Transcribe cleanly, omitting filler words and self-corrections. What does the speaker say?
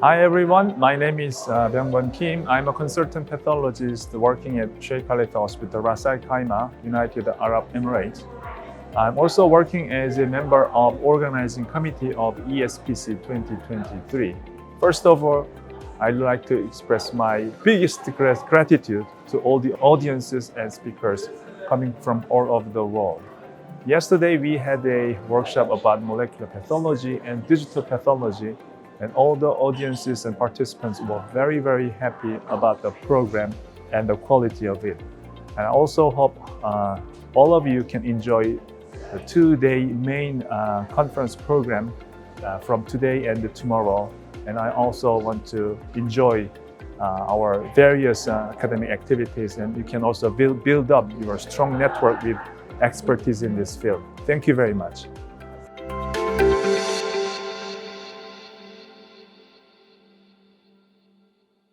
Hi everyone, my name is Byoung-Kwon Kim. I'm a consultant pathologist working at Sheikh Khalid Hospital, Ras Al Khaimah, United Arab Emirates. I'm also working as a member of organizing committee of ESPC 2023. First of all, I'd like to express my biggest gratitude to all the audiences and speakers coming from all over the world. Yesterday, we had a workshop about molecular pathology and digital pathology, and all the audiences and participants were very, very happy about the program and the quality of it. And I also hope all of you can enjoy the two-day main conference program from today and tomorrow. And I also want to enjoy our various academic activities, and you can also build up your strong network with expertise in this field. Thank you very much.